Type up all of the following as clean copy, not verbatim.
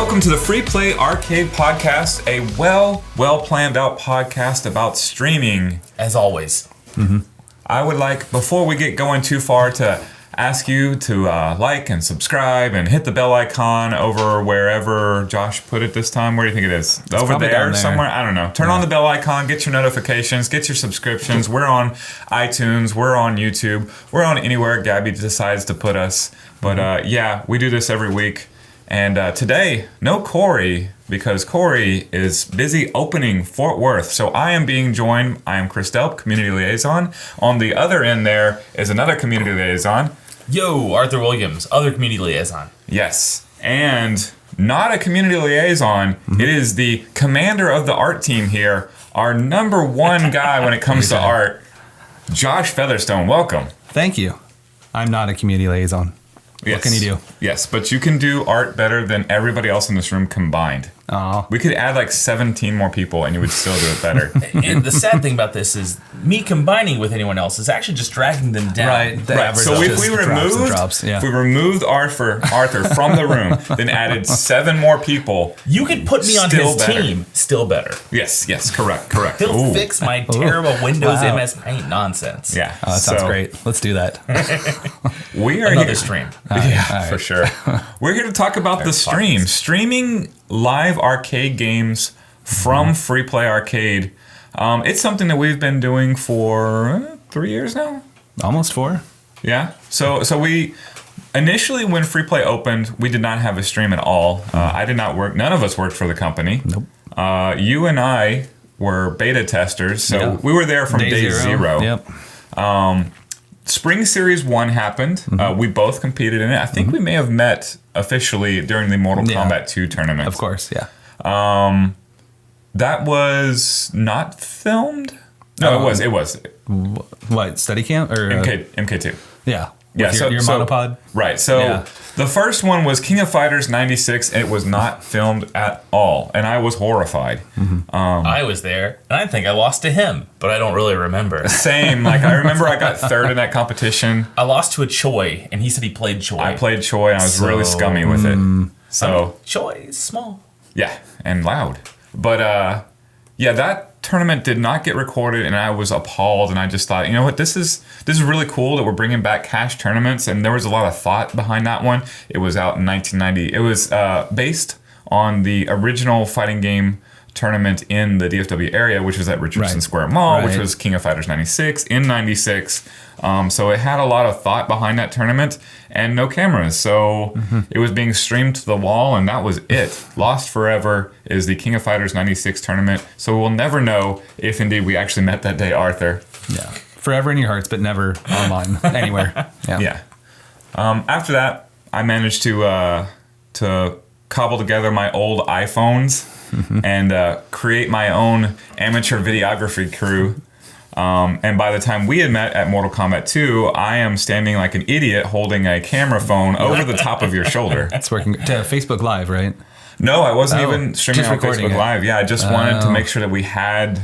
Welcome to the Free Play Arcade Podcast, a well planned out podcast about streaming. As always. I would like, before we get going too far, to ask you to like and subscribe and hit the bell icon over wherever Josh put it this time. Where do you think it is? It's over there somewhere? I don't know. Turn on the bell icon, get your notifications, get your subscriptions. We're on iTunes, we're on YouTube, we're on anywhere Gabby decides to put us. But yeah, we do this every week. And today, no Corey, because Corey is busy opening Fort Worth. So I am being joined, I am Chris Delp, Community Liaison. On the other end there is another Community Liaison. Yo, Arthur Williams, other Community Liaison. Yes, and not a Community Liaison. It is the commander of the art team here, our number one guy when it comes to art, Josh Featherstone. Welcome. Thank you. I'm not a Community Liaison. Yes. What can you do? Yes, but you can do art better than everybody else in this room combined. Oh. We could add like 17 more people and you would still do it better. And the sad thing about this is me combining with anyone else is actually just dragging them down. Right. So if we removed Arthur from the room, then added 7 more people. You could put me on his team. Still better. Yes, correct. He'll fix my terrible Windows MS Paint nonsense. Yeah. Oh, that sounds great. Let's do that. We are another here. stream. All right. For sure. We're here to talk about the stream. Streaming live arcade games from Free Play Arcade. It's something that we've been doing for 3 years now. Almost 4. Yeah. So we initially, when Free Play opened, we did not have a stream at all. I did not work. None of us worked for the company. Nope. You and I were beta testers, so we were there from day zero. Yep. Spring Series 1 happened. We both competed in it. I think we may have met officially during the Mortal Kombat 2 tournament. Of course, yeah. That was not filmed? No, it was. What, Steadicam? Or MK2. Yeah. Yeah, your monopod? Right. So the first one was King of Fighters 96, and it was not filmed at all. And I was horrified. I was there, and I think I lost to him, but I don't really remember. Same. Like, I remember I got third in that competition. I lost to a Choi, and he said he played Choi. I played Choi, and I was really scummy with it. So Choi is small. Yeah, and loud. But yeah, that tournament did not get recorded, and I was appalled. And I just thought, you know what, this is really cool that we're bringing back cash tournaments. And there was a lot of thought behind that one. It was out in 1990. It was based on the original fighting game tournament in the DFW area, which was at Richardson Square Mall, which was King of Fighters 96 in 96. So it had a lot of thought behind that tournament and no cameras. So it was being streamed to the wall, and that was it. Lost forever is the King of Fighters 96 tournament. So we'll never know if indeed we actually met that day, Arthur. Yeah. Forever in your hearts, but never online, anywhere. Yeah. After that, I managed to cobble together my old iPhones and create my own amateur videography crew. And by the time we had met at Mortal Kombat 2, I am standing like an idiot holding a camera phone over the top of your shoulder. It's working to Facebook Live, right? No, I wasn't even streaming on Facebook Live. Yeah, I just wanted to make sure that we had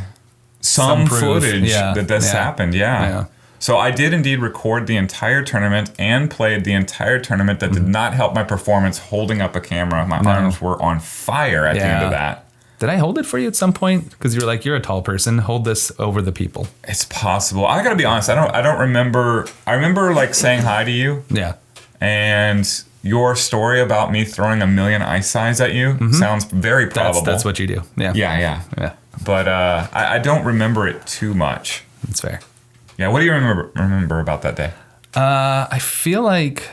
some footage that this happened. Yeah. So I did indeed record the entire tournament and played the entire tournament. That did not help my performance holding up a camera. My arms were on fire at the end of that. Did I hold it for you at some point? Because you were like, you're a tall person. Hold this over the people. It's possible. I gotta be honest. I don't remember. I remember like saying hi to you. Yeah. And your story about me throwing a million ice size at you sounds very probable. That's what you do. Yeah. Yeah. But I don't remember it too much. That's fair. Yeah. What do you remember about that day? I feel like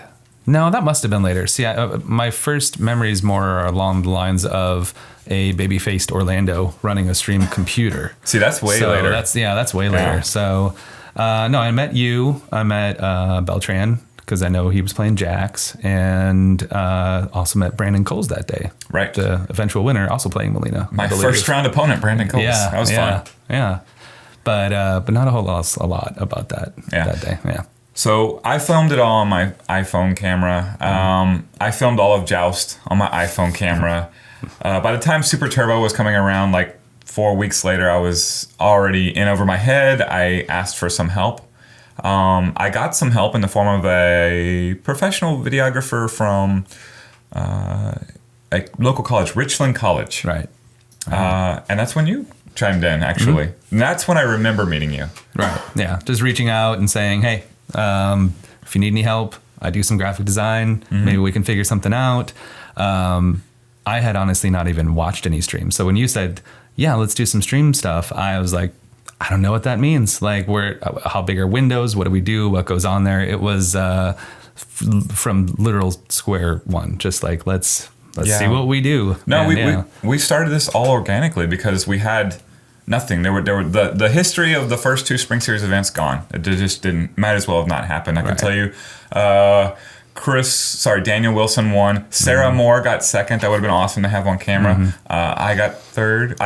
no, that must have been later. See, my first memories more along the lines of a baby-faced Orlando running a stream computer. See, that's way later. That's way later. Yeah. So, no, I met you. I met Beltran because I know he was playing Jax, and also met Brandon Coles that day. Right. The eventual winner, also playing Molina. My first round opponent, Brandon Coles. Yeah, that was fun. Yeah. But not a whole lot about that day. Yeah. So I filmed it all on my iPhone camera. I filmed all of Joust on my iPhone camera. By the time Super Turbo was coming around, like 4 weeks later, I was already in over my head. I asked for some help. I got some help in the form of a professional videographer from a local college, Richland College. Right. And that's when you chimed in, actually. And that's when I remember meeting you. Right. Yeah. Just reaching out and saying, hey, if you need any help, I do some graphic design. Maybe we can figure something out. I had honestly not even watched any streams. So when you said, yeah, let's do some stream stuff, I was like, I don't know what that means. Like, how big are windows? What do we do? What goes on there? It was from literal square one. Just like, let's see what we do. No, And, we started this all organically because we had nothing. There were the history of the first 2 Spring Series events gone. It just might as well have not happened. I can tell you, Daniel Wilson won. Sarah Moore got second. That would have been awesome to have on camera. I got third.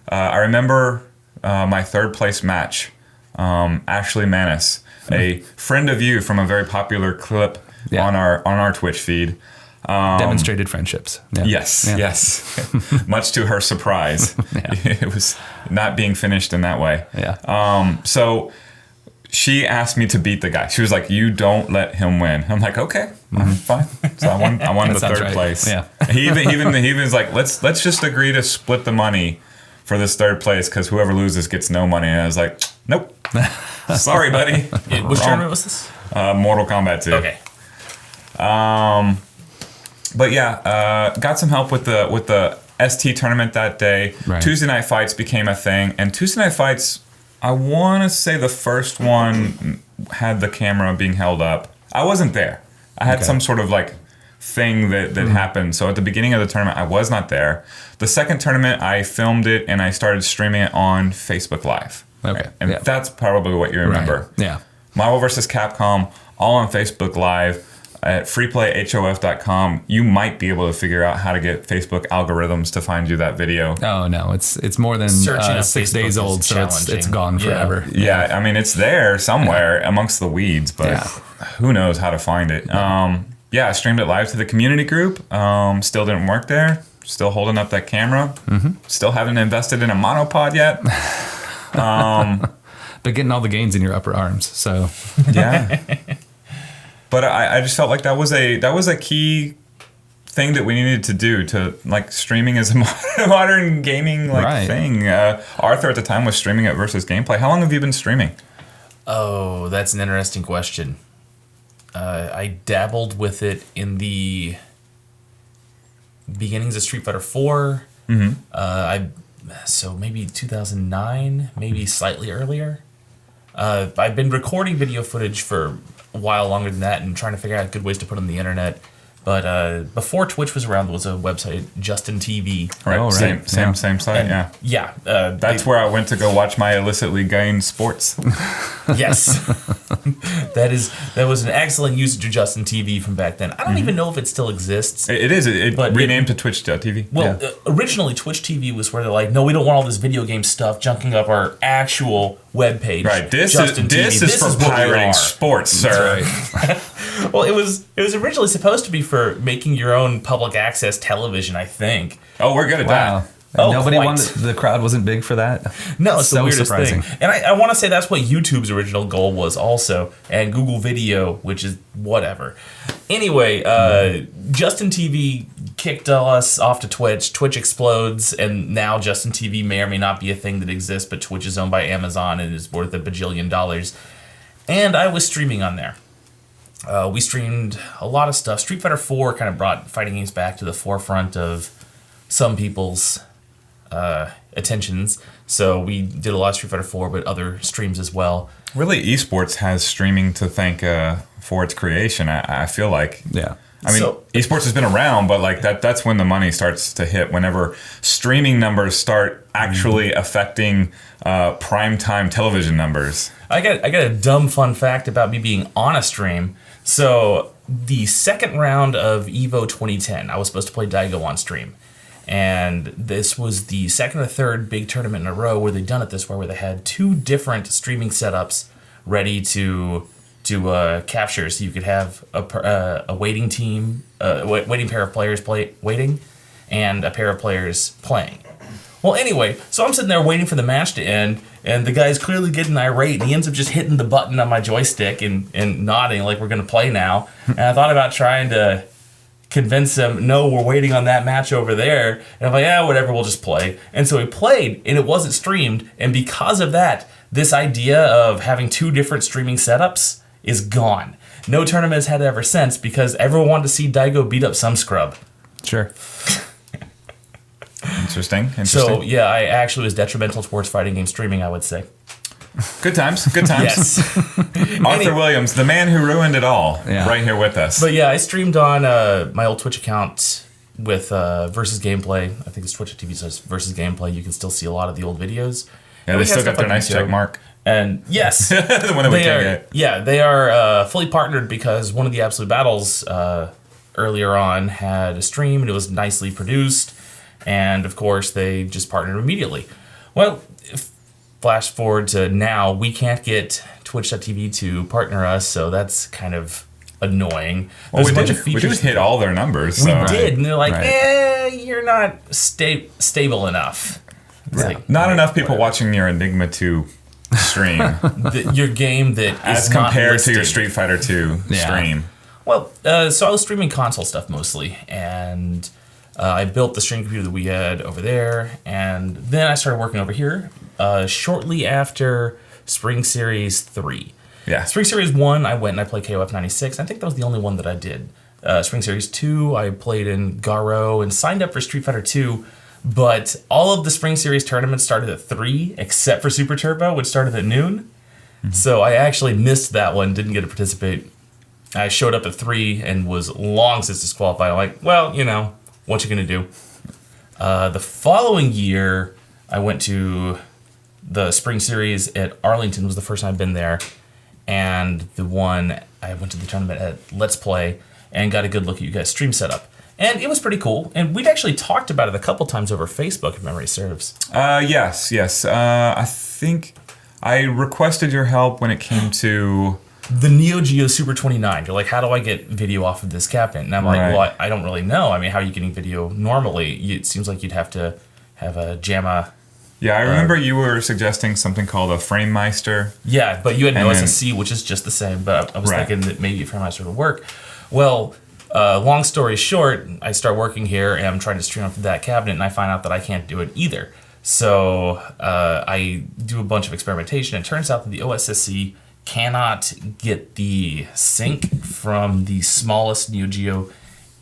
I remember my third place match. Ashley Manis, a friend of you from a very popular clip on our Twitch feed. Demonstrated friendships. Yeah. Yes. Much to her surprise. It was not being finished in that way. Yeah. So she asked me to beat the guy. She was like, "You don't let him win." I'm like, "Okay, fine." So I won the third place. Yeah. He even was like, "Let's just agree to split the money for this third place because whoever loses gets no money." And I was like, "Nope, sorry, buddy." Which tournament was this? Mortal Kombat 2. Okay. But yeah, got some help with the ST tournament that day. Right. Tuesday night fights became a thing, and Tuesday night fights, I want to say the first one had the camera being held up. I wasn't there. I had some sort of like thing that happened. So at the beginning of the tournament, I was not there. The second tournament, I filmed it and I started streaming it on Facebook Live. Okay. Right? And that's probably what you remember. Right. Yeah. Marvel vs. Capcom, all on Facebook Live. At freeplayhof.com, you might be able to figure out how to get Facebook algorithms to find you that video. Oh no, it's more than 6 days old, so it's gone forever. Yeah, I mean it's there somewhere amongst the weeds, but who knows how to find it. I streamed it live to the community group. Still didn't work there. Still holding up that camera. Still haven't invested in a monopod yet. But getting all the gains in your upper arms, so yeah. But I just felt like that was a key thing that we needed to do to like streaming as a modern gaming thing. Arthur at the time was streaming it versus gameplay. How long have you been streaming? Oh, that's an interesting question. I dabbled with it in the beginnings of Street Fighter 4. So maybe 2009, maybe slightly earlier. I've been recording video footage for a while longer than that and trying to figure out good ways to put on the internet. But before Twitch was around, there was a website, Justin TV. Right, Oh, right. Same site, That's where I went to go watch my illicitly gained sports. Yes. That was an excellent usage of Justin TV from back then. I don't even know if it still exists. It is. It renamed to Twitch.tv. Well, originally Twitch TV was where they're like, no, we don't want all this video game stuff junking up our actual webpage. Right. This Justin is TV. for what we pirating are. sports, sir. Well, it was originally supposed to be for making your own public access television, I think. Oh, we're good at that. Oh, Nobody quite. wanted. The crowd wasn't big for that. No, it's the So weirdest surprising. thing. And I want to say that's what YouTube's original goal was also, and Google Video, which is whatever. Anyway, Justin TV kicked us off to Twitch. Twitch explodes, and now Justin TV may or may not be a thing that exists, but Twitch is owned by Amazon and is worth $1 bajillion. And I was streaming on there. We streamed a lot of stuff. Street Fighter 4 kind of brought fighting games back to the forefront of some people's attentions. So we did a lot of Street Fighter 4, but other streams as well. Really, esports has streaming to thank for its creation. I feel like. Yeah. I mean, esports has been around, but like that's when the money starts to hit. Whenever streaming numbers start actually affecting primetime television numbers. I got a dumb fun fact about me being on a stream. So the second round of EVO 2010, I was supposed to play Daigo on stream. And this was the second or third big tournament in a row where they'd done it this way, where they had two different streaming setups ready to capture. So you could have a waiting team, waiting pair of players waiting, and a pair of players playing. Well, anyway, so I'm sitting there waiting for the match to end, and the guy's clearly getting irate, and he ends up just hitting the button on my joystick and nodding like we're going to play now. And I thought about trying to convince him, no, we're waiting on that match over there. And I'm like, yeah, whatever, we'll just play. And so we played, and it wasn't streamed. And because of that, this idea of having 2 different streaming setups is gone. No tournament has had it ever since because everyone wanted to see Daigo beat up some scrub. Sure. Interesting. So, yeah, I actually was detrimental towards fighting game streaming, I would say. Good times. Good times. Yes. Arthur Williams, the man who ruined it all, right here with us. But yeah, I streamed on my old Twitch account with Versus Gameplay. I think it's Twitch.tv says Versus Gameplay. You can still see a lot of the old videos. Yeah, they still got their nice check mark. And yes, the one that we can't get. Yeah, they are fully partnered because one of the Absolute Battles earlier on had a stream and it was nicely produced. And of course, they just partnered immediately. Well, flash forward to now, we can't get Twitch.tv to partner us, so that's kind of annoying. Well, we did hit all their numbers. We so. did, and they're like, you're not stable enough. Like, not enough people watching your Enigma 2 stream. Your game that as is compared not to your Street Fighter 2 stream. Well, so I was streaming console stuff mostly, and I built the stream computer that we had over there, and then I started working over here shortly after Spring Series 3. Yeah. Spring Series 1, I went and I played KOF 96. I think that was the only one that I did. Spring Series 2, I played in Garo and signed up for Street Fighter 2, but all of the Spring Series tournaments started at 3, except for Super Turbo, which started at noon. Mm-hmm. So I actually missed that one, didn't get to participate. I showed up at 3 and was long since disqualified. I'm like, well, you know, what you gonna do? The following year, I went to the Spring Series at Arlington. Was the first time I've been there, and I went to the tournament at Let's Play and got a good look at you guys' stream setup, and it was pretty cool. And we'd actually talked about it a couple times over Facebook, if memory serves. Yes. I think I requested your help when it came to the Neo Geo Super 29. You're like, how do I get video off of this cabinet? And I'm like, well, I don't really know. I mean, how are you getting video normally? It seems like you'd have to have a JAMA. Yeah, I remember you were suggesting something called a FrameMeister. Yeah, but you had no SSC, which is just the same. But I was thinking that maybe a FrameMeister would work. Well, long story short, I start working here and I'm trying to stream off of that cabinet, and I find out that I can't do it either. So I do a bunch of experimentation. It turns out that the OSSC cannot get the sync from the smallest Neo Geo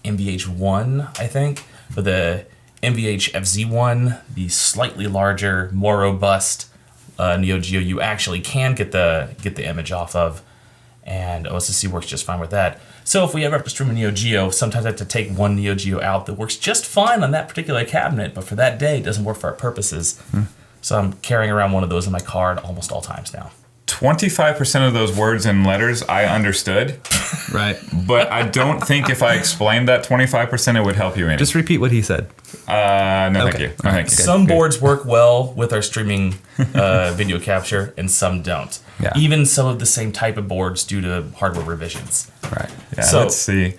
MVH1, I think, but the MVH FZ1, the slightly larger, more robust Neo Geo, you actually can get the image off of, and OSSC works just fine with that. So if we ever have to stream a Neo Geo, sometimes I have to take one Neo Geo out that works just fine on that particular cabinet, but for that day, it doesn't work for our purposes. So I'm carrying around one of those in my car at almost all times now. 25% of those words and letters I understood. Right. But I don't think if I explained that 25%, it would help you any. Just repeat what he said. No, thank you. No, thank you. Some boards work well with our streaming video capture, and some don't. Yeah. Even some of the same type of boards due to hardware revisions. Right. Yeah, so, let's see.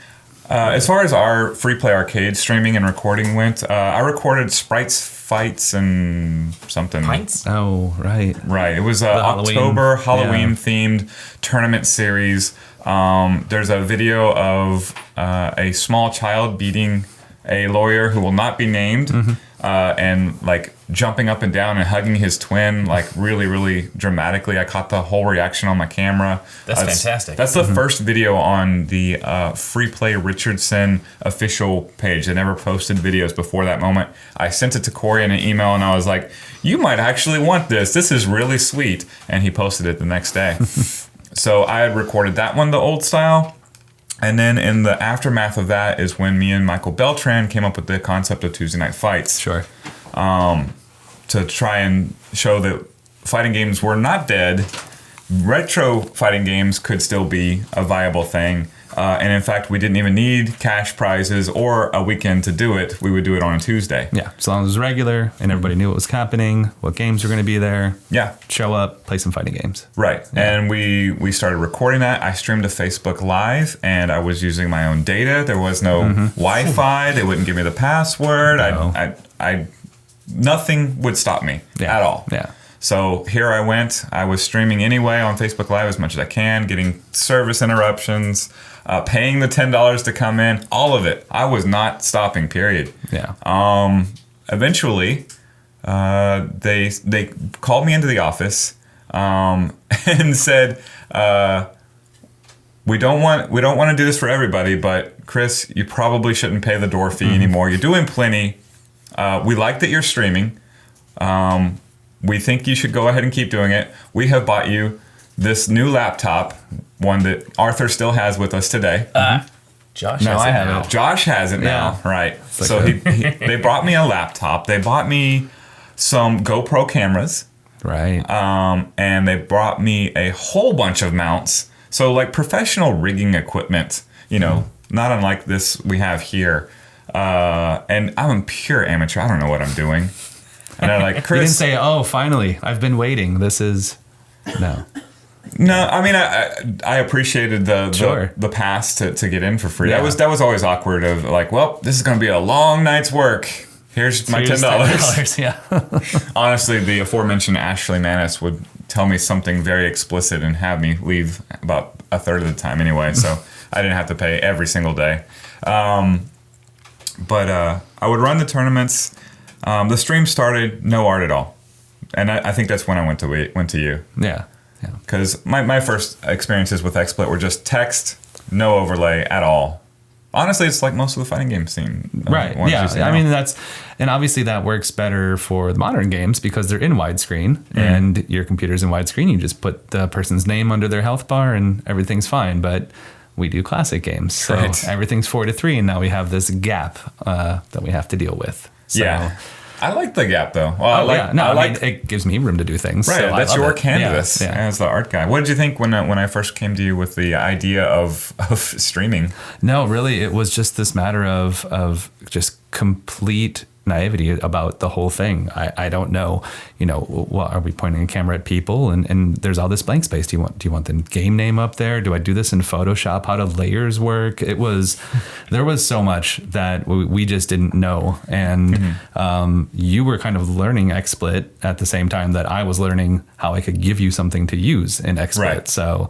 As far as our free play arcade streaming and recording went, I recorded Sprites, Fights, and something. Pints? Oh, right. Right. It was October Halloween themed tournament series. There's a video of a small child beating a lawyer who will not be named, and like jumping up and down and hugging his twin, like really, really dramatically. I caught the whole reaction on my camera. That's fantastic. That's the first video on the Free Play Richardson official page. They never posted videos before that moment. I sent it to Corey in an email, and I was like, you might actually want this. This is really sweet. And he posted it the next day. So I had recorded that one, the old style. And then in the aftermath of that is when me and Michael Beltran came up with the concept of Tuesday Night Fights. Sure. To try and show that fighting games were not dead. Retro fighting games could still be a viable thing. And in fact, we didn't even need cash prizes or a weekend to do it. We would do it on a Tuesday. Yeah, as long as it was regular and everybody knew what was happening, what games were going to be there. Yeah. Show up, play some fighting games. Right. Yeah. And we started recording that. I streamed to Facebook Live, and I was using my own data. There was no Wi-Fi. They wouldn't give me the password. No. I nothing would stop me at all. Yeah. So here I went. I was streaming anyway on Facebook Live as much as I can, getting service interruptions, paying the $10 to come in, all of it. I was not stopping, period. Yeah. Eventually, they called me into the office and said, we don't want to do this for everybody, but Chris, you probably shouldn't pay the door fee anymore. You're doing plenty. We like that you're streaming. We think you should go ahead and keep doing it. We have bought you this new laptop, one that Arthur still has with us today. Josh No, has I it haven't. now. Josh has it now, right? like So they brought me a laptop. They bought me some GoPro cameras, Right. and they brought me a whole bunch of mounts. So like professional rigging equipment, not unlike this we have here. And I'm a pure amateur. I don't know what I'm doing. And they're like, You didn't Chris. say, "Oh, finally, I've been waiting. This is." No. No, I mean I appreciated Sure. the pass to get in for free. Yeah. That was always awkward. Of like, well, this is going to be a long night's work. Here's my $10. $10. Yeah. Honestly, the aforementioned Ashley Manis would tell me something very explicit and have me leave about a third of the time anyway. So I didn't have to pay every single day. But I would run the tournaments. The stream started no art at all, and I think that's when I went to you. Yeah. Yeah. Because my first experiences with XSplit were just text, no overlay at all. Honestly, it's like most of the fighting game scene. Right. ones Yeah. you see I now. mean, and obviously that works better for the modern games because they're in widescreen and your computer's in widescreen. You just put the person's name under their health bar and everything's fine. But we do classic games. So Right. everything's 4-3. And now we have this gap that we have to deal with. So, Yeah. I like the gap though. Well, I mean, it gives me room to do things. Right, so I that's love your it. canvas Yeah. as the art guy. What did you think when I first came to you with the idea of streaming? No, really, it was just this matter of just complete naivety about the whole thing. I don't know, what are we pointing a camera at people and there's all this blank space. Do you want the game name up there? Do I do this in Photoshop? How do layers work? There was so much that we just didn't know. And you were kind of learning XSplit at the same time that I was learning how I could give you something to use in XSplit. Right. So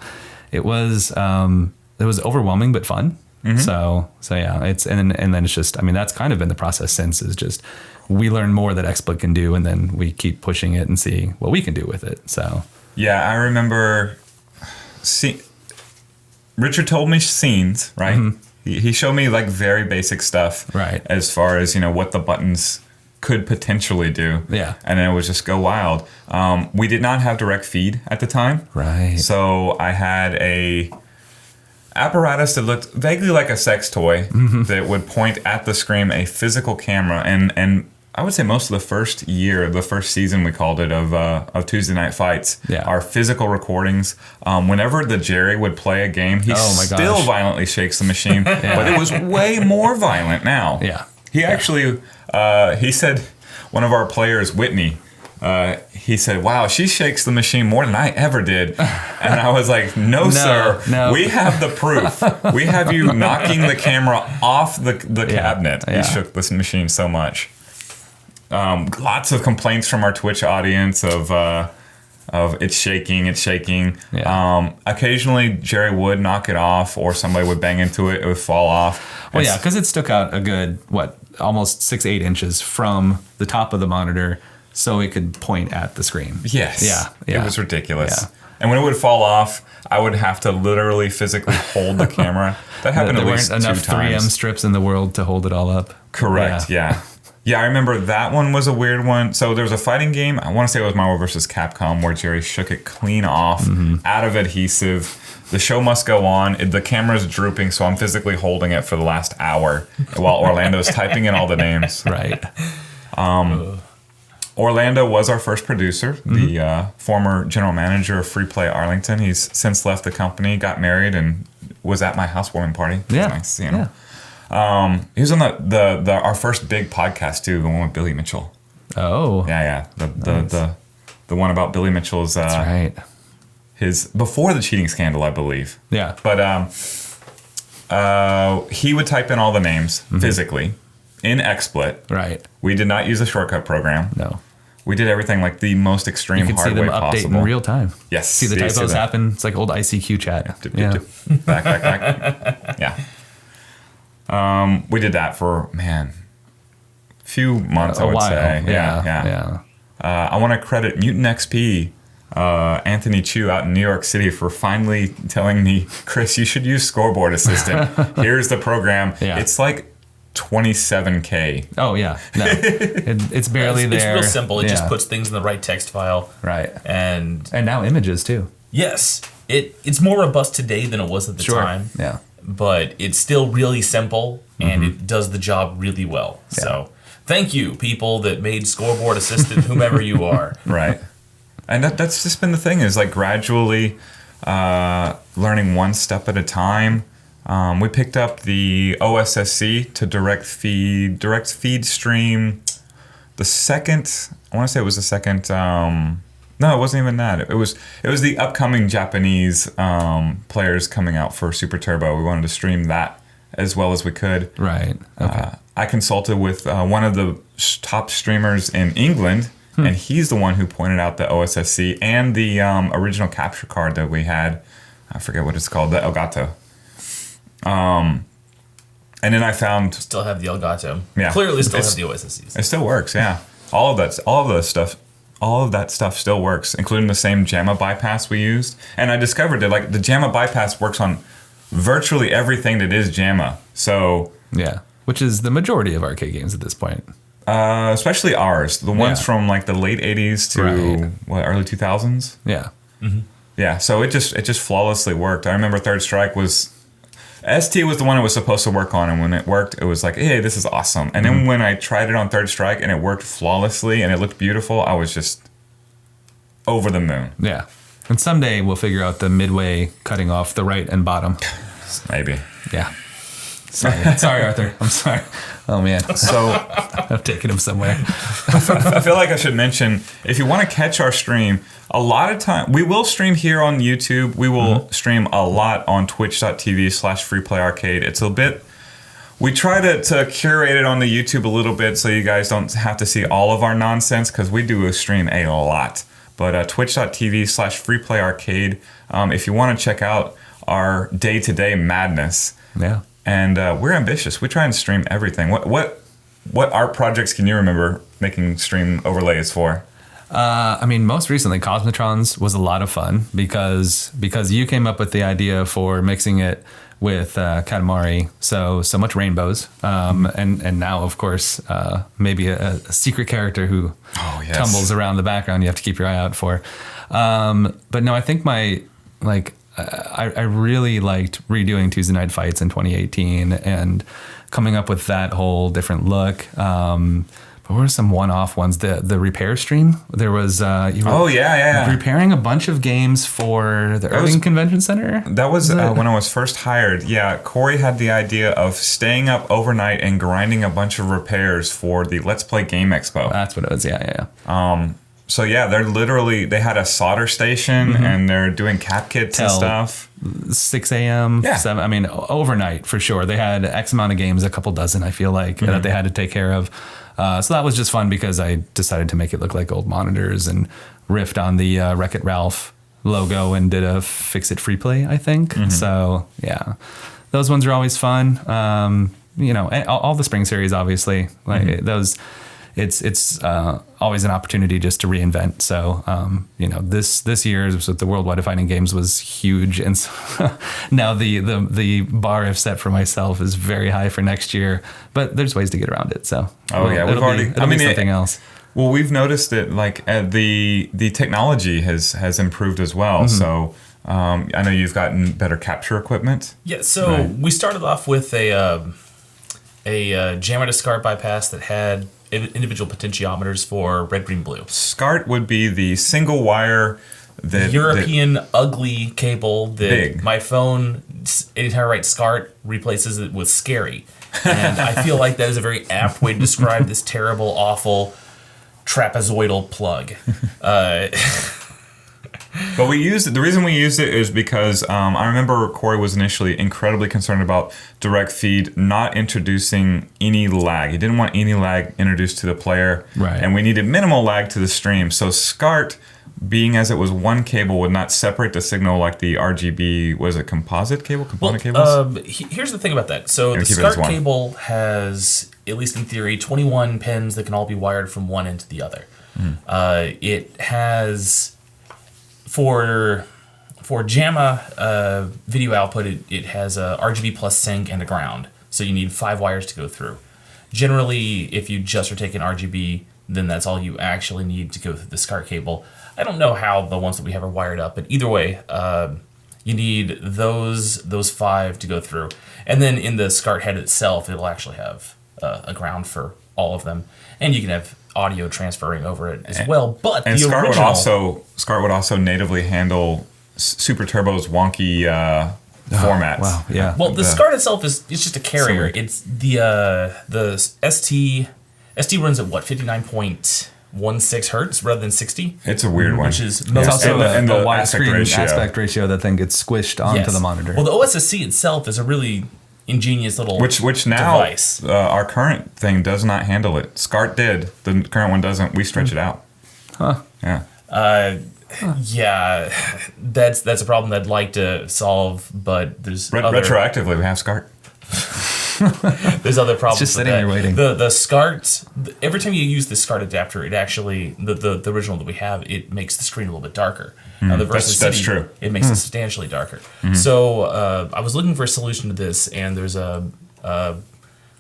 it was overwhelming but fun. So yeah, it's and then it's just, I mean, that's kind of been the process since, is just we learn more that XSplit can do and then we keep pushing it and see what we can do with it. So Yeah, I remember Richard told me scenes, right? He showed me like very basic stuff, Right. as far as what the buttons could potentially do. Yeah. And then it would just go wild. We did not have direct feed at the time. Right. So I had a apparatus that looked vaguely like a sex toy that would point at the screen, a physical camera, and I would say most of the first season we called it of Tuesday Night Fights, Yeah. our physical recordings. Whenever the Jerry would play a game, he Oh my still gosh. violently shakes the machine, but it was way more violent now. Yeah. He actually, he said, one of our players, Whitney, he said, "Wow, she shakes the machine more than I ever did." And I was like, no, sir. no. We have the proof. We have you knocking the camera off the cabinet. yeah. You shook this machine so much. Lots of complaints from our Twitch audience of it's shaking. Yeah. Occasionally, Jerry would knock it off, or somebody would bang into it. It would fall off. Well, yeah, because it stuck out a good, almost 6-8 inches from the top of the monitor so it could point at the screen. Yes. Yeah. It was ridiculous. Yeah. And when it would fall off, I would have to literally physically hold the camera. That happened There at least weren't enough 2 times. 3M strips in the world to hold it all up. Correct. Yeah. I remember that one was a weird one. So there was a fighting game. I want to say it was Marvel vs. Capcom, where Jerry shook it clean off, out of adhesive. The show must go on. The camera's drooping, so I'm physically holding it for the last hour while Orlando's typing in all the names. Right. Orlando was our first producer, the former general manager of Free Play Arlington. He's since left the company, got married, and was at my housewarming party. It was Yeah. nice seeing him. He was on our first big podcast too, the one with Billy Mitchell. Oh. Yeah. The one about Billy Mitchell's That's right. his before the cheating scandal, I believe. Yeah. But he would type in all the names physically in XSplit. Right. We did not use a shortcut program. No. We did everything like the most extreme You can hard see them way update possible. in real time. Yes. See the typos happen. It's like old ICQ chat. Yeah. Back. Yeah. We did that for, man, a few months, I would while. say. Yeah. I want to credit Mutant XP, Anthony Chu out in New York City for finally telling me, Chris, you should use Scoreboard Assistant. Here's the program. Yeah. It's like 27K. Oh, yeah. No. It's barely It's there. real simple. It just Yeah. puts things in the right text file. Right. And now images, too. yes, it's more robust today than it was at the time. Yeah. But it's still really simple, and it does the job really well. Yeah. So thank you, people that made Scoreboard Assistant, whomever you are. Right. And that's just been the thing, is like gradually learning one step at a time. We picked up the OSSC to direct feed stream. The second, I want to say it was the second. No, it wasn't even that. It was the upcoming Japanese players coming out for Super Turbo. We wanted to stream that as well as we could. Right. Okay. I consulted with one of the top streamers in England, and he's the one who pointed out the OSSC and the original capture card that we had. I forget what it's called, the Elgato. And then I found Still have the Elgato. Yeah. Clearly still It's- have the OSSCs. it still works, yeah. All of that stuff still works, including the same JAMA bypass we used. And I discovered that like the JAMA bypass works on virtually everything that is JAMA. So Yeah. Which is the majority of arcade games at this point. especially ours, the ones Yeah. from like the late 80s to Right. early 2000s. Yeah. Yeah, so it just flawlessly worked. I remember Third Strike was ST was the one it was supposed to work on, and when it worked, it was like, hey, this is awesome. And then when I tried it on Third Strike and it worked flawlessly and it looked beautiful, I was just over the moon. Yeah. And someday we'll figure out the Midway cutting off the right and bottom. Maybe. Yeah. Sorry, Arthur. I'm sorry. Oh, man. So I've taken him somewhere. I feel like I should mention, if you want to catch our stream, a lot of time we will stream here on YouTube. We will stream a lot on twitch.tv/freeplayarcade. It's a bit, we try to curate it on the YouTube a little bit so you guys don't have to see all of our nonsense, because we do stream a lot. But twitch.tv/freeplayarcade, if you want to check out our day-to-day madness. Yeah. And we're ambitious. We try and stream everything. What art projects can you remember making stream overlays for? I mean, most recently, Cosmotrons was a lot of fun because you came up with the idea for mixing it with Katamari, so much rainbows, and now, of course, maybe a secret character who tumbles around the background you have to keep your eye out for. But no, I think I really liked redoing Tuesday Night Fights in 2018 and coming up with that whole different look. But what were some one-off ones? The repair stream. There was you were repairing a bunch of games for the Irving Convention Center. That was when I was first hired. Yeah, Corey had the idea of staying up overnight and grinding a bunch of repairs for the Let's Play Game Expo. That's what it was. Yeah. So yeah, they had a solder station and they're doing cap kits and stuff. 6 a.m. Yeah. 7. I mean, overnight for sure. They had X amount of games, a couple dozen, I feel like, that they had to take care of. So that was just fun because I decided to make it look like old monitors and riffed on the Wreck-It Ralph logo and did a Fix It Free Play, I think. So yeah, those ones are always fun. All the spring series, obviously, like those. It's always an opportunity just to reinvent. So, this year's with the Worldwide Fighting Games was huge. And so now the bar I've set for myself is very high for next year, but there's ways to get around it. So, it'll be something else. Well, we've noticed that the technology has improved as well. So, I know you've gotten better capture equipment. Yeah. So we started off with a jammer to Scart bypass that had individual potentiometers for red, green, blue. Scart would be the single wire European ugly cable that big. My phone, anytime I write Scart, replaces it with scary. And I feel like that is a very apt way to describe this terrible, awful trapezoidal plug. But the reason we used it is because I remember Corey was initially incredibly concerned about direct feed not introducing any lag. He didn't want any lag introduced to the player. Right. And we needed minimal lag to the stream. So Scart, being as it was one cable, would not separate the signal like the RGB, was it composite cable, component cables? Here's the thing about that. So the keep it as Scart one. cable has, at least in theory, 21 pins that can all be wired from one end to the other. It has, for JAMA video output, it has a RGB plus sync and a ground. So you need 5 wires to go through. Generally, if you just are taking RGB, then that's all you actually need to go through the Scart cable. I don't know how the ones that we have are wired up, but either way, you need those 5 to go through. And then in the Scart head itself, it'll actually have a ground for all of them. And you can have audio transferring over it as well. But and the Scart original... Scart would also natively handle Super Turbo's wonky formats. Wow, yeah. Well, the Scart itself is just a carrier. Sorry. It's the ST runs at what, 59.16 hertz rather than 60, It's a weird one. which is It's most also and a the widescreen aspect aspect ratio. ratio that then gets squished onto Yes. the monitor. Well, the OSSC itself is a really ingenious little Which now device. our current thing does not handle it. Scart did. The current one doesn't. We stretch it out. Huh. Yeah. Yeah, that's a problem that I'd like to solve, but there's Retroactively, we have Scart. there's other problems. just with sitting that. there waiting. The Scart, every time you use the Scart adapter, it actually the original that we have, it makes the screen a little bit darker. Now the Versus That's City, true. it makes it substantially darker. So I was looking for a solution to this, and there's a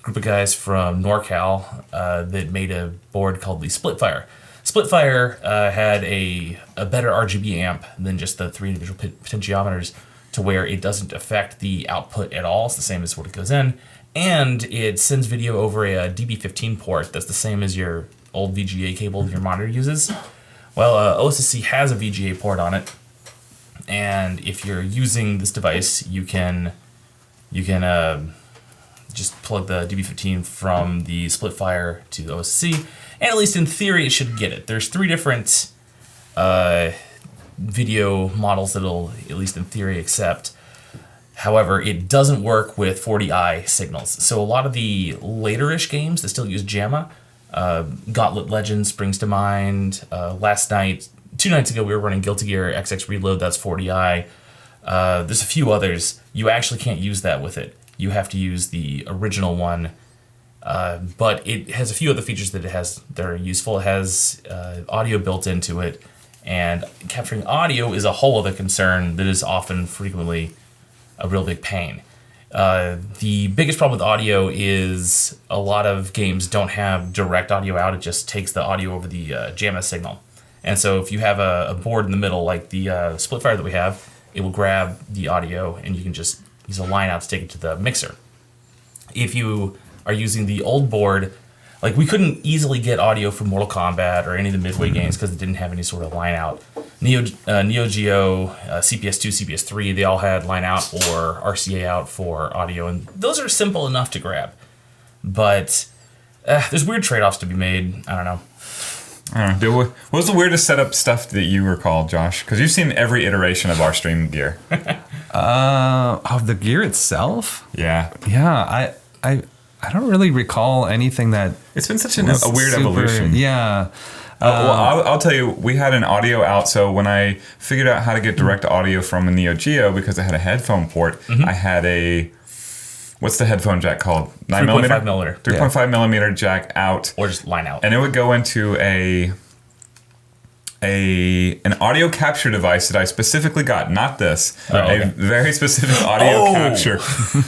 group of guys from NorCal that made a board called the Splitfire. Splitfire had a better RGB amp than just the 3 individual potentiometers, to where it doesn't affect the output at all. It's the same as what it goes in. And it sends video over a DB15 port that's the same as your old VGA cable your monitor uses. Well, OSSC has a VGA port on it. And if you're using this device, you can just plug the DB15 from the Splitfire to the OSSC. And at least in theory, it should get it. There's 3 different video models that'll, at least in theory, accept. However, it doesn't work with 40i signals. So a lot of the later-ish games that still use JAMA, Gauntlet Legends springs to mind. Last night, 2 nights ago, we were running Guilty Gear XX Reload, that's 40i. There's a few others. You actually can't use that with it. You have to use the original one. But it has a few other features that that are useful. It has audio built into it, and capturing audio is a whole other concern that is often frequently a real big pain. The biggest problem with audio is a lot of games don't have direct audio out. It just takes the audio over the JAMA signal. And so if you have a board in the middle, like the Splitfire that we have, it will grab the audio and you can just use a line out to take it to the mixer. If you are using the old board, like we couldn't easily get audio from Mortal Kombat or any of the Midway games because it didn't have any sort of line out. Neo Geo, CPS2, CPS3, they all had line out or RCA out for audio, and those are simple enough to grab. But there's weird trade-offs to be made. I don't know. What was the weirdest setup stuff that you recall, Josh? Because you've seen every iteration of our stream gear. Of the gear itself? Yeah. Yeah, I don't really recall anything that. It's been such a was weird super- evolution. Yeah. Well, I'll tell you, we had an audio out, so when I figured out how to get direct audio from a Neo Geo, because I had a headphone port, I had what's the headphone jack called? 3.5 millimeter. 3.5 millimeter jack out. Or just line out. And it would go into an audio capture device that I specifically got, not this, a very specific audio capture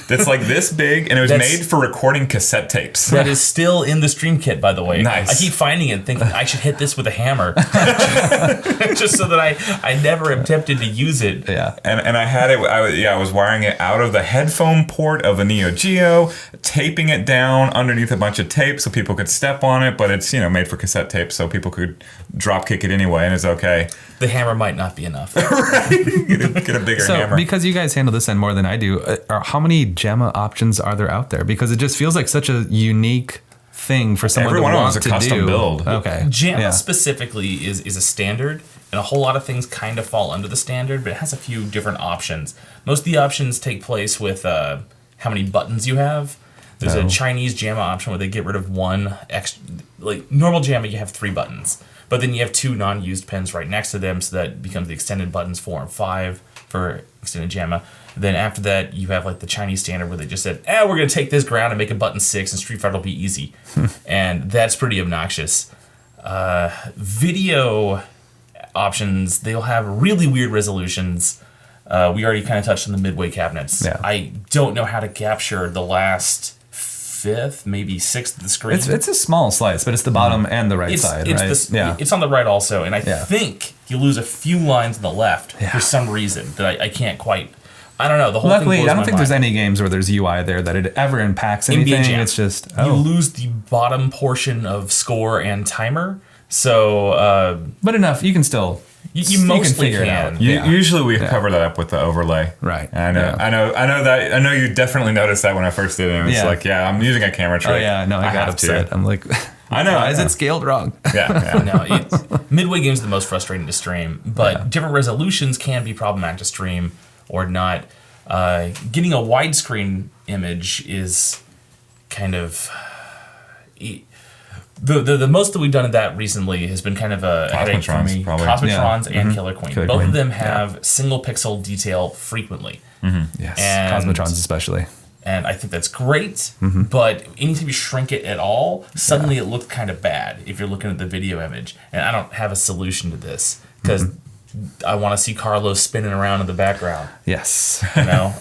that's like this big, and it was made for recording cassette tapes. That is still in the stream kit, by the way. Nice. I keep finding it, thinking I should hit this with a hammer, just so that I never am tempted to use it. Yeah. And I had it. I was wiring it out of the headphone port of a Neo Geo, taping it down underneath a bunch of tape so people could step on it. But it's made for cassette tapes, so people could drop kick it anyway, and it's okay. The hammer might not be enough. Right? Get a bigger So, hammer. because you guys handle this end more than I do, how many JAMA options are there out there? Because it just feels like such a unique thing for someone Every to one of them want is a to custom do. build. Okay. JAMA Yeah. specifically is a standard, and a whole lot of things kind of fall under the standard, but it has a few different options. Most of the options take place with how many buttons you have. There's a Chinese JAMA option where they get rid of one extra. Like normal JAMA, you have 3 buttons, but then you have 2 non-used pins right next to them, so that becomes the extended buttons 4 and 5 for extended JAMA. Then after that, you have like the Chinese standard where they just said, we're going to take this ground and make a button 6 and Street Fighter will be easy. And that's pretty obnoxious. Video options, they'll have really weird resolutions. We already kind of touched on the Midway cabinets. Yeah. I don't know how to capture the last 5th, maybe 6th of the screen. It's a small slice, but it's the bottom and the right side, right? It's on the right also, and I think you lose a few lines on the left for some reason that I can't quite. I don't know. The whole Luckily, thing blows I don't my think there's mind. any games where there's UI there that it ever impacts NBA anything. Jam. It's just You lose the bottom portion of score and timer, so but enough. You can still you mostly figure it can. out. Usually we cover that up with the overlay. Right. And I know you definitely noticed that when I first did it. And it's like, I'm using a camera trick. Oh yeah, no, I got have upset. to. I'm like, I know. why is it scaled wrong? Yeah. No, Midway Games is the most frustrating to stream, but different resolutions can be problematic to stream or not. Getting a widescreen image is kind of the most that we've done of that recently has been kind of a headache for me. Probably. Cosmotrons and Killer Queen. Killer Both Queen. of them have single pixel detail frequently. Yes, And- Cosmotrons especially. And I think that's great, but anytime you shrink it at all, suddenly it looks kind of bad if you're looking at the video image. And I don't have a solution to this because I want to see Carlos spinning around in the background. Yes, You know,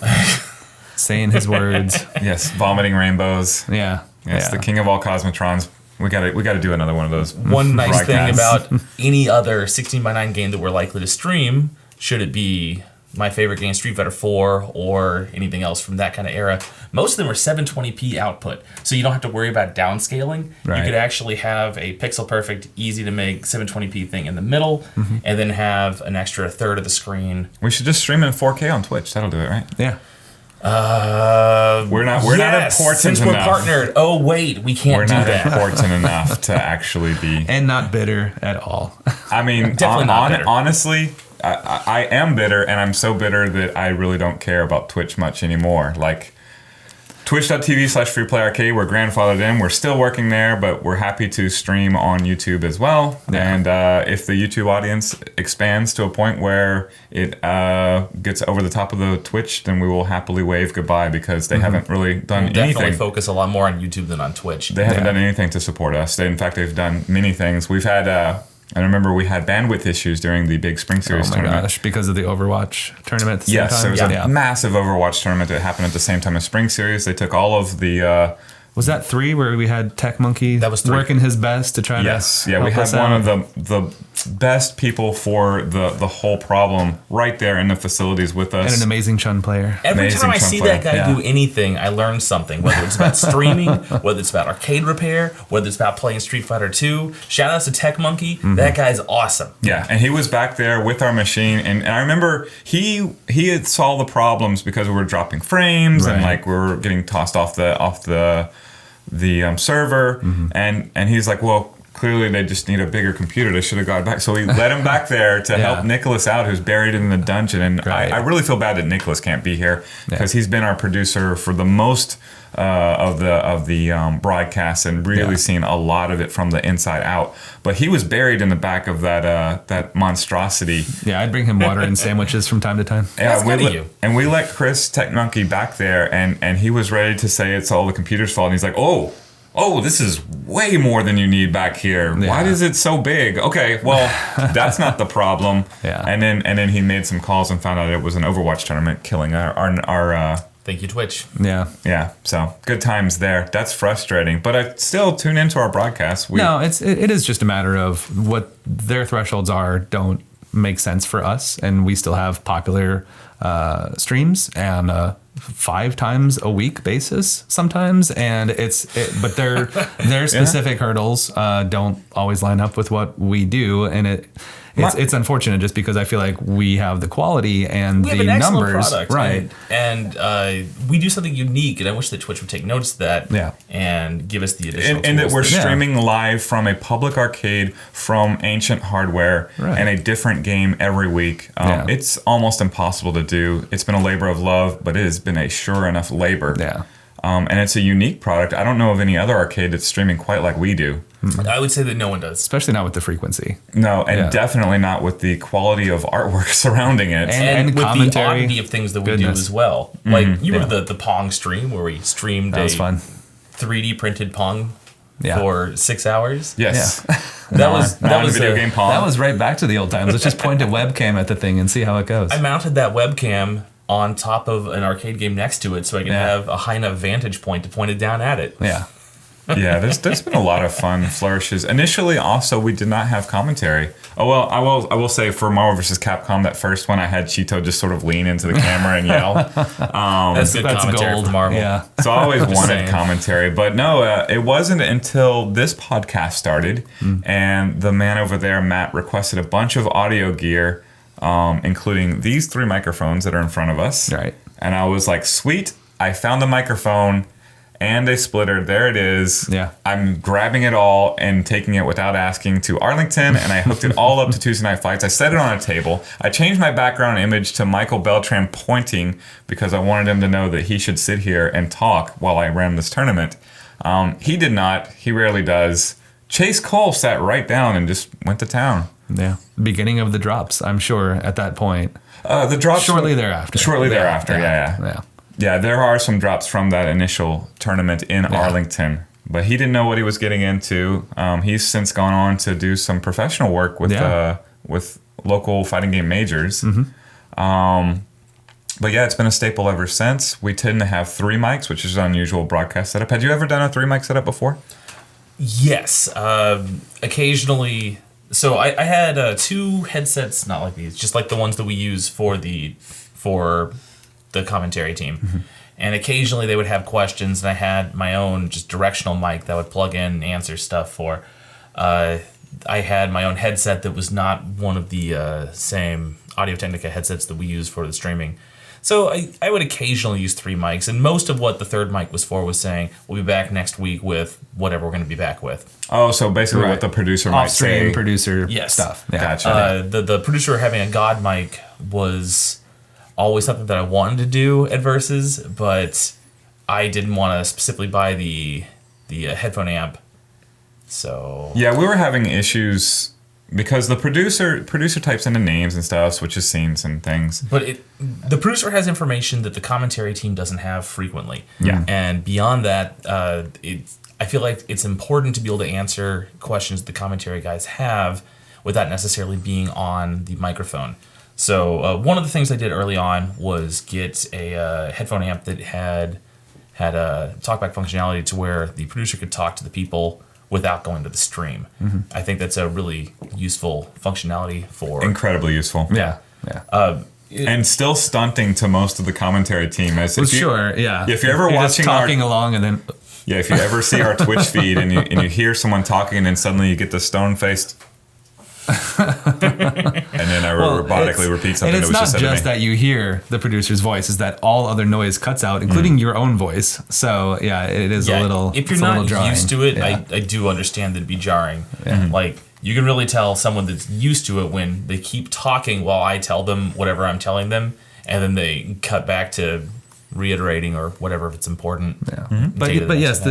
saying his words. Yes. Vomiting rainbows. Yeah, Yes. The king of all Cosmotrons. We gotta do another one of those. one nice thing broadcasts. about any other 16:9 game that we're likely to stream, should it be my favorite game, Street Fighter 4, or anything else from that kind of era, most of them are 720p output, so you don't have to worry about downscaling. Right. You could actually have a pixel perfect, easy to make 720p thing in the middle, and then have an extra third of the screen. We should just stream in 4K on Twitch. That'll do it, right? yeah. We're not important since we're enough. partnered. Oh wait, we can't We're do not that. important enough to actually be. And not bitter at all. I mean, Definitely not bitter. honestly, I am bitter, and I'm so bitter that I really don't care about Twitch much anymore. Like, twitch.tv/freeplayarcade, we're grandfathered in. We're still working there, but we're happy to stream on YouTube as well. Yeah. And if the YouTube audience expands to a point where it gets over the top of the Twitch, then we will happily wave goodbye because they haven't really done Definitely anything. focus a lot more on YouTube than on Twitch. They haven't done anything to support us. In fact, they've done many things. We've had... I remember we had bandwidth issues during the big Spring Series Oh my tournament. gosh, because of the Overwatch tournament at the same Yes, time? there was a massive Overwatch tournament that happened at the same time as Spring Series. They took all of the... Was that 3 where we had Tech Monkey That was 3. working his best to try yes, to yeah, we help had us one out? of the best people for the whole problem right there in the facilities with us. And an amazing Chun player. Every Amazing time I Trump see player. that guy Yeah. do anything, I learn something. Whether it's about streaming, whether it's about arcade repair, whether it's about playing Street Fighter 2. Shout outs to Tech Monkey. That guy's awesome. Yeah, and he was back there with our machine, and I remember he had saw the problems because we were dropping frames and Right. like we were getting tossed off the server, and he's like, well, clearly they just need a bigger computer. They should have got back. So we let him back there to help Nicholas out, who's buried in the dungeon. And Right. I really feel bad that Nicholas can't be here because he's been our producer for the most of the broadcast and really seen a lot of it from the inside out. But he was buried in the back of that monstrosity. Yeah, I'd bring him water and sandwiches from time to time. That's good of you. And we let Chris Tech Monkey back there, and he was ready to say it's all the computer's fault. And he's like, oh, this is way more than you need back here. Yeah. Why is it so big? Okay, well, that's not the problem. Yeah. And then he made some calls and found out it was an Overwatch tournament killing our Thank you, Twitch. Yeah. so good times there. That's frustrating, but I still tune into our broadcast. No, it is just a matter of what their thresholds are don't make sense for us, and we still have popular streams and 5 times a week basis sometimes, and but their specific hurdles don't always line up with what we do, and it's unfortunate just because I feel like we have the quality and we the have an numbers, product, right? And we do something unique, and I wish that Twitch would take notice of that, and give us the additional and that tools we're streaming live from a public arcade from ancient hardware and a different game every week. It's almost impossible to do. It's been a labor of love, but it has been a sure enough labor. And it's a unique product. I don't know of any other arcade that's streaming quite like we do. I would say that no one does. Especially not with the frequency. No, and definitely not with the quality of artwork surrounding it. And with the oddity of things that we do as well. Like, you remember the Pong stream where we streamed that was fun. 3D printed Pong for 6 hours? Yes. That was video game Pong. That was right back to the old times. Let's just point a webcam at the thing and see how it goes. I mounted that webcam on top of an arcade game next to it so I can have a high enough vantage point to point it down at it. There's been a lot of fun flourishes. Initially, also, we did not have commentary. Oh, well, I will say for Marvel vs. Capcom, that first one, I had Cheeto just sort of lean into the camera and yell. That's good commentary gold for Marvel. Yeah. So I always wanted commentary. But no, it wasn't until this podcast started, and the man over there, Matt, requested a bunch of audio gear, including these 3 microphones that are in front of us. Right. And I was like, sweet, I found the microphone and a splitter. There it is. Yeah. I'm grabbing it all and taking it without asking to Arlington, and I hooked it all up to Tuesday Night Fights. I set it on a table. I changed my background image to Michael Beltran pointing because I wanted him to know that he should sit here and talk while I ran this tournament. He did not. He rarely does. Chase Cole sat right down and just went to town. Yeah. Beginning of the drops, I'm sure, at that point. The drops Shortly thereafter. Yeah, there are some drops from that initial tournament in Arlington, but he didn't know what he was getting into. He's since gone on to do some professional work with local fighting game majors. But yeah, it's been a staple ever since. We tend to have 3 mics, which is an unusual broadcast setup. Had you ever done a 3 mic setup before? Yes. Occasionally. So I had 2 headsets, not like these, just like the ones that we use for the commentary team. And occasionally they would have questions, and I had my own just directional mic that I would plug in and answer stuff for. I had my own headset that was not one of the same Audio-Technica headsets that we use for the streaming. So I would occasionally use 3 mics, and most of what the 3rd mic was for was saying, we'll be back next week with whatever we're going to be back with. Oh, so basically what the producer might say. Off-stream producer stuff. Yeah. Gotcha. The producer having a God mic was always something that I wanted to do at Versus, but I didn't want to specifically buy the headphone amp. So yeah, we were having issues because the producer types into names and stuff, switches scenes and things. But the producer has information that the commentary team doesn't have frequently. Yeah. And beyond that, I feel like it's important to be able to answer questions the commentary guys have without necessarily being on the microphone. So one of the things I did early on was get a headphone amp that had a talkback functionality to where the producer could talk to the people without going to the stream. I think that's a really useful functionality for... Incredibly useful. Yeah. And still stunting to most of the commentary team. If you're ever watching talking along and then... Yeah, if you ever see our Twitch feed and you hear someone talking and then suddenly you get the stone-faced... and then I robotically repeat something that was just said to me. And it's not just that you hear the producer's voice, is that all other noise cuts out, including your own voice. So, yeah, it is a little If you're not used to it, I do understand that it'd be jarring. Like, you can really tell someone that's used to it when they keep talking while I tell them whatever I'm telling them, and then they cut back to reiterating or whatever if it's important. But yes,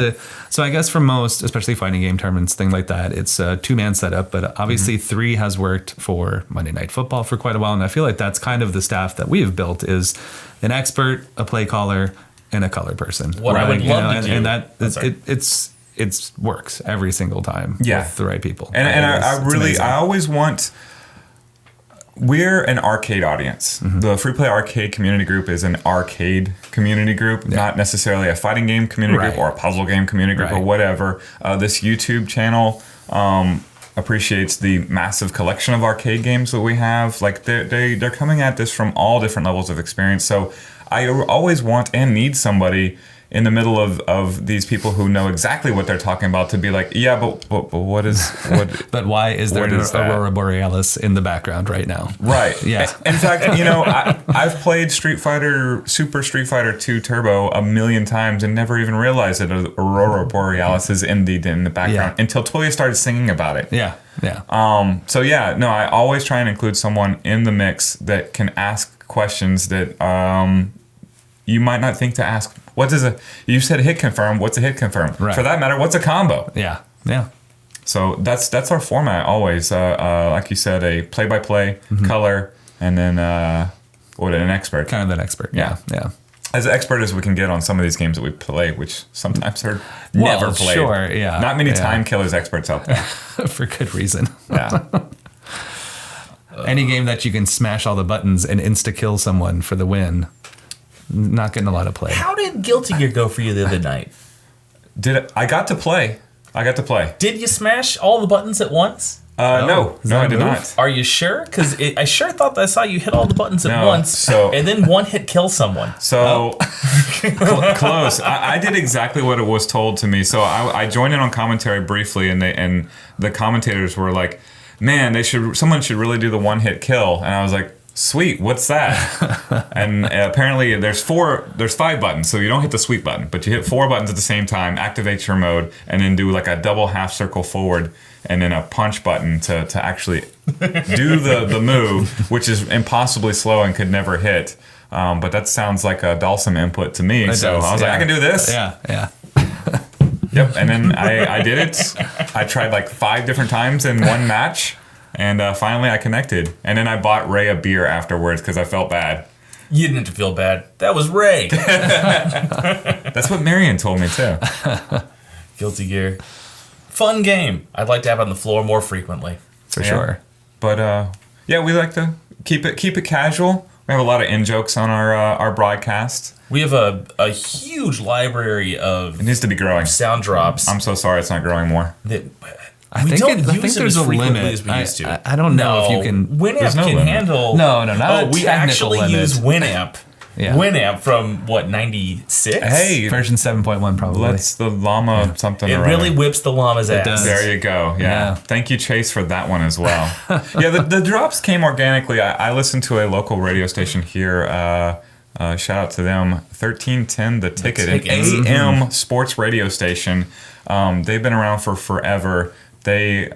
so I guess for most, especially fighting game tournaments, thing like that, it's a 2-man setup. But obviously 3 has worked for Monday Night Football for quite a while, and I feel like that's kind of the staff that we have built is an expert, a play caller, and a color person. What I would love to do, and that it works every single time with the right people. And I always want. We're an arcade audience. The Free Play Arcade community group is an arcade community group, not necessarily a fighting game community group or a puzzle game community group or whatever. This YouTube channel, appreciates the massive collection of arcade games that we have. Like they're coming at this from all different levels of experience. So I always want and need somebody in the middle of these people who know exactly what they're talking about to be like, yeah, but what is what? But why is there What an is that? Aurora Borealis in the background right now? Right. Yeah. In fact, I've played Super Street Fighter 2 Turbo a million times and never even realized that Aurora Borealis is in the background until Toya started singing about it. Yeah. Yeah. I always try and include someone in the mix that can ask questions that you might not think to ask. You said hit confirm. What's a hit confirm? Right. For that matter, what's a combo? Yeah. Yeah. So that's our format always. Like you said, a play-by-play, color, and then an expert. Kind of an expert. Yeah. Yeah. As expert as we can get on some of these games that we play, which sometimes are never played. Sure. Yeah. Not many Yeah. time killers experts out there. For good reason. Yeah. Any game that you can smash all the buttons and insta-kill someone for the win, not getting a lot of play. How did Guilty Gear go for you the other night? I got to play. Did you smash all the buttons at once? No, Is that I a did move? not. Are you sure? Because I sure thought that I saw you hit all the buttons at No, once, and then one hit kill someone. So close. I did exactly what it was told to me. So I joined in on commentary briefly, and the commentators were like, "Man, someone should really do the one hit kill." And I was like, "Sweet, what's that?" And apparently there's 5 buttons, so you don't hit the sweet button, but you hit 4 buttons at the same time, activate your mode, and then do like a double half circle forward, and then a punch button to actually do the move, which is impossibly slow and could never hit. But that sounds like a Dalsum input to me. It So does, I was like, yeah. I can do this. Yeah. Yeah. Yep. And then I did it. I tried like 5 different times in one match. And finally I connected. And then I bought Ray a beer afterwards because I felt bad. You didn't have to feel bad. That was Ray. That's what Marion told me too. Guilty Gear. Fun game. I'd like to have on the floor more frequently. For sure. But we like to keep it casual. We have a lot of in-jokes on our broadcast. We have a huge library of It needs to be growing. sound drops. I'm so sorry it's not growing more. that I we think don't I use think them there's as a frequently limit. as we used to. I don't know if you can. Winamp There's no can limit. handle. No, not a we technical actually limit. use Winamp. Yeah. Winamp from what 96? Hey, Version 7.1 probably. let's the llama something It or really other. whips the llama's ass. does. There you go. Yeah. Yeah. Thank you, Chase, for that one as well. Yeah, the drops came organically. I listened to a local radio station here. Shout out to them. 1310 The Ticket, an Tickets. AM sports radio station. They've been around for forever. They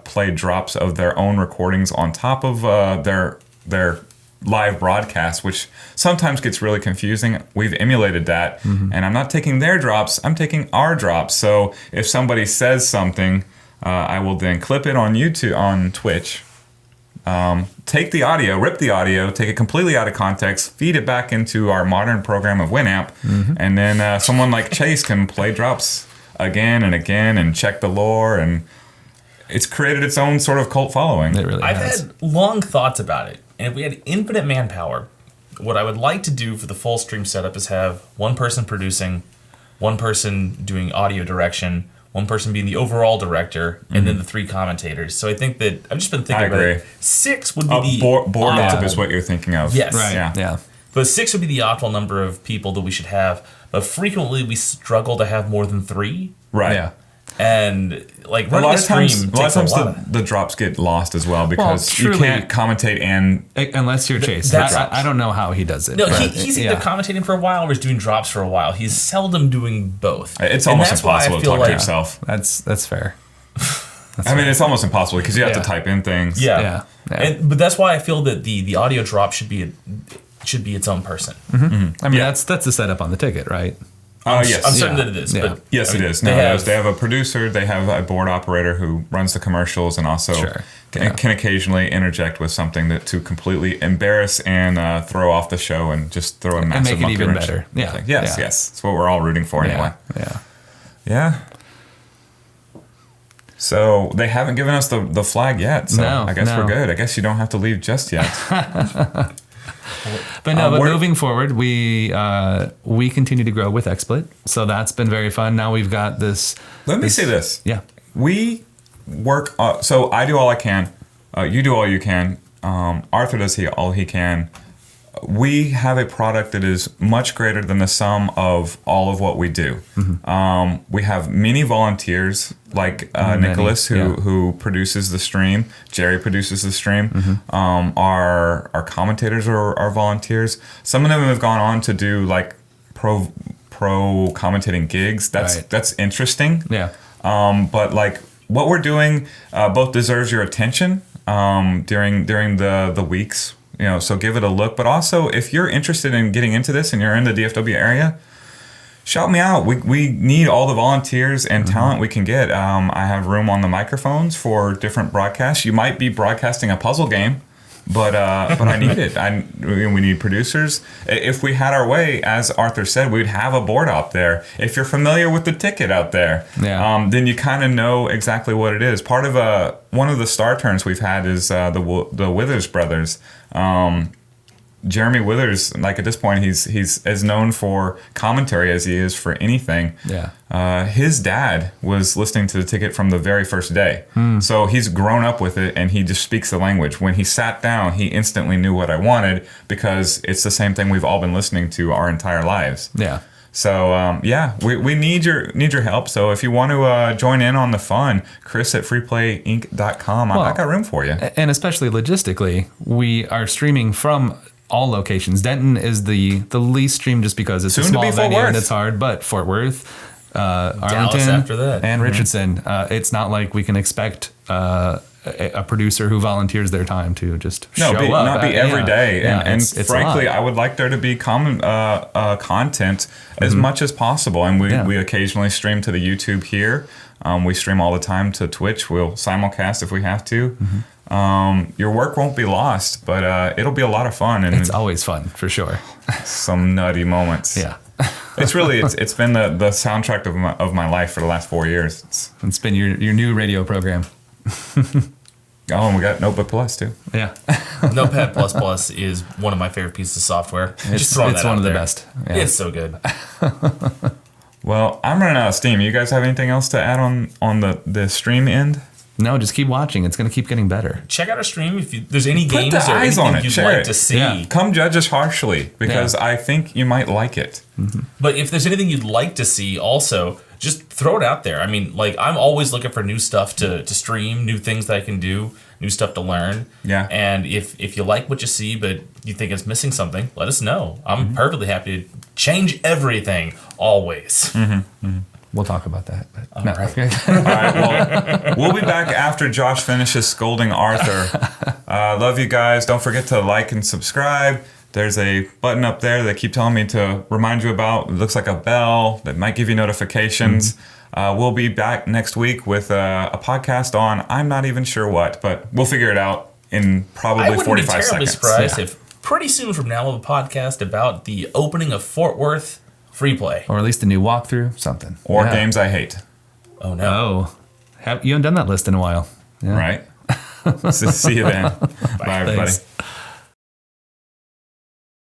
play drops of their own recordings on top of their live broadcast, which sometimes gets really confusing. We've emulated that, and I'm not taking their drops, I'm taking our drops. So if somebody says something, I will then clip it on YouTube, on Twitch, take the audio, rip the audio, take it completely out of context, feed it back into our modern program of Winamp, and then someone like Chase can play drops again and again and check the lore, and it's created its own sort of cult following. It really I've has. had long thoughts about it, and if we had infinite manpower, what I would like to do for the full stream setup is have one person producing, one person doing audio direction, one person being the overall director, and then the 3 commentators. So I think that I've just been thinking I about agree. it. 6 would be the Board optimal. up is what you're thinking of. Yes. Right. Yeah. Yeah. But 6 would be the optimal number of people that we should have. But frequently we struggle to have more than 3. Right. Yeah. And like A running lot a of times, stream takes a lot. the drops get lost as well because you truly- can't commentate and Unless you're Chase. that's- I don't know how he does it. No, but he's either commentating for a while or he's doing drops for a while. He's seldom doing both. it's And almost that's why I impossible to feel talk like- to yourself. That's fair. I mean, it's almost impossible because you have to Yeah. type in things. Yeah. Yeah. But that's why I feel that the audio drop should be its own person. I mean, Yeah. that's the setup on the ticket, right? Yes. I'm certain Yeah. that it is. Yeah. But Yes, I mean, it is. They No, have, they have a producer. They have a board operator who runs the commercials and also Sure. can occasionally interject with something to completely embarrass and throw off the show and just throw a massive make it monkey even wrench. better. Yeah. Yes, Yeah. yes. That's what we're all rooting for anyway. Yeah. Yeah. So they haven't given us the flag yet. So No, I guess no. we're good. I guess you don't have to leave just yet. But no, but we're- moving forward, we continue to grow with XSplit, so that's been very fun. Now we've got this. Let me say this. Yeah. We work. So I do all I can. You do all you can. Arthur does all he can. We have a product that is much greater than the sum of all of what we do. We have many volunteers like Nicholas who produces the stream. Jerry produces the stream. Our commentators are volunteers. Some of them have gone on to do like pro commentating gigs. That's interesting. Yeah. But like what we're doing both deserves your attention during the weeks. So give it a look. But also, if you're interested in getting into this and you're in the DFW area, shout me out. We need all the volunteers and talent we can get. I have room on the microphones for different broadcasts. You might be broadcasting a puzzle game, but I need it. We need producers. If we had our way, as Arthur said, we'd have a board out there. If you're familiar with the ticket out there, then you kind of know exactly what it is. Part of one of the star turns we've had is the Withers brothers. Jeremy Withers, like at this point, he's as known for commentary as he is for anything. Yeah. His dad was listening to the ticket from the very first day. So he's grown up with it and he just speaks the language. When he sat down, he instantly knew what I wanted because it's the same thing we've all been listening to our entire lives. Yeah. So we need your help. So if you want to join in on the fun, Chris at freeplayinc.com. I got room for you. And especially logistically, we are streaming from all locations. Denton is the least streamed just because it's Soon a small to be Fort venue Worth. and it's hard. But Fort Worth, Dallas Arlington, after that. and Richardson. It's not like we can expect a producer who volunteers their time to just show up. Not be every day. And it's frankly, I would like there to be common content as much as possible. And we occasionally stream to the YouTube here. We stream all the time to Twitch. We'll simulcast if we have to. Your work won't be lost, but it'll be a lot of fun. And it's always fun, for sure. Some nutty moments. Yeah. It's been the soundtrack of my life for the last 4 years. It's been your new radio program. Oh, and we got Notebook Plus too. Yeah. Notepad++ is one of my favorite pieces of software. It's one of the best. Yeah. It's so good. Well, I'm running out of steam. You guys have anything else to add on the stream end? No, just keep watching. It's going to keep getting better. Check out our stream if there's any Put games the or eyes anything on it. you'd Share like it. to see. Yeah. Come judge us harshly because I think you might like it. But if there's anything you'd like to see also, just throw it out there. I mean, like, I'm always looking for new stuff to stream, new things that I can do, new stuff to learn. Yeah. And if you like what you see but you think it's missing something, let us know. I'm perfectly happy to change everything, always. We'll talk about that. But All no. right. All right, well, we'll be back after Josh finishes scolding Arthur. Love you guys. Don't forget to like and subscribe. There's a button up there that I keep telling me to remind you about. It looks like a bell that might give you notifications. We'll be back next week with a podcast on I'm not even sure what, but we'll figure it out in probably 45 seconds. I wouldn't be terribly surprised Yeah. if pretty soon from now we'll have a podcast about the opening of Fort Worth Free Play. Or at least a new walkthrough, something. Or games I hate. Oh, no. You haven't done that list in a while. Yeah. Right? See you then. Bye, everybody. Thanks.